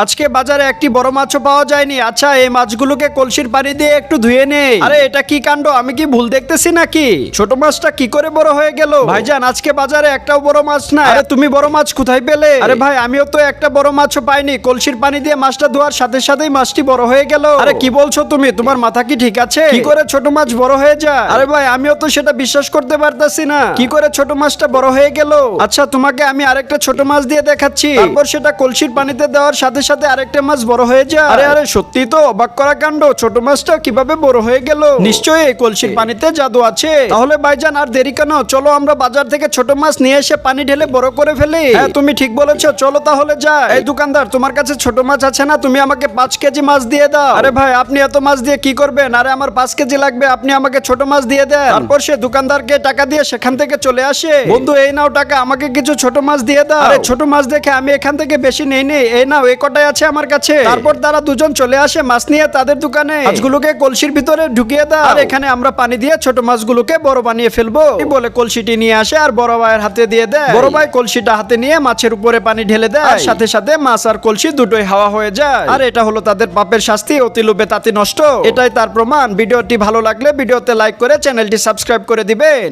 আজকে বাজারে একটি বড় মাছও পাওয়া যায়নি। আচ্ছা, এই মাছগুলোকে কলসির পানি দিয়ে একটু ধুয়ে নেই। আরে এটা কি কাণ্ড, আমি কি ভুল দেখতেছি নাকি? ছোট মাছটা কি করে বড় হয়ে গেল? ভাইজান, আজকে বাজারে একটাও বড় মাছ নাই। আরে তুমি বড় মাছ কোথায় পেলে? আরে ভাই, আমিও তো একটা বড় মাছও পাইনি। কলসির পানি দিয়ে মাছটা ধোয়ার সাথে সাথেই মাছটি বড় হয়ে গেল। আরে কি বলছো তুমি? তোমার মাথা কি ঠিক আছে? কি করে ছোট মাছ বড় হয়ে যায়? আরে ভাই, আমিও তো সেটা বিশ্বাস করতে পারতাছি না। কি করে ছোট মাছটা বড় হয়ে গেল? আচ্ছা, তোমাকে আমি আরেকটা ছোট মাছ দিয়ে দেখাচ্ছি। তারপর সেটা কলসির পানিতে দেওয়ার সাথে সাথে আরেকটা মাছ বড় হয়ে যায়। আরে আরে, সত্যি তো অবাক করা কাণ্ড। ছোট মাছটা কিভাবে বড় হয়ে গেল? নিশ্চয়ই এই কলসির পানিতে জাদু আছে। তাহলে ভাইজান, আর দেরি কেন? চলো আমরা বাজার থেকে ছোট মাছ নিয়ে এসে পানি ঢেলে বড় করে ফেলি। হ্যাঁ, তুমি ঠিক বলেছো, চলো তাহলে যাই। এই দোকানদার, তোমার কাছে ছোট মাছ আছে না? তুমি আমাকে 5 কেজি মাছ দিয়ে দাও। আরে ভাই, আপনি এত মাছ দিয়ে কি করবেন? আরে আমার 5 কেজি লাগবে, আপনি আমাকে ছোট মাছ দিয়ে দেন। তারপর সে দোকানদারকে টাকা দিয়ে সেখান থেকে চলে আসে। বন্ধু, এই নাও টাকা, আমাকে কিছু ছোট মাছ দিয়ে দাও। আরে ছোট মাছ দেখে আমি এখান থেকে বেশি নেই, এই নাও, এই কটাই আছে আমার কাছে। তারপর তারা দুজন চলে আসে মাছ নিয়ে তাদের দোকানে। মাছগুলোকে কলসির ভিতরে ঢুকিয়ে দাও, আর এখানে আমরা পানি দিয়ে ছোট মাছগুলোকে বড় বানিয়ে ফেলবো। এই বলে কলসিটি নিয়ে আসে আর বড় ভাইয়ের হাতে দিয়ে দেয়। বড় ভাই কলসিটা হাতে নিয়ে মাছের উপরে পানি ঢেলে দেয়, আর সাথে সাথে মাছ আর কলসি দুটোই হাওয়া হয়ে যায়। আর এটা হলো তাদের পাপের শাস্তি। অতি লোভে তাতি নষ্ট, এটাই তার প্রমাণ। ভিডিওটি ভালো লাগলে ভিডিওতে লাইক করে চ্যানেলটি সাবস্ক্রাইব করে দিবেন।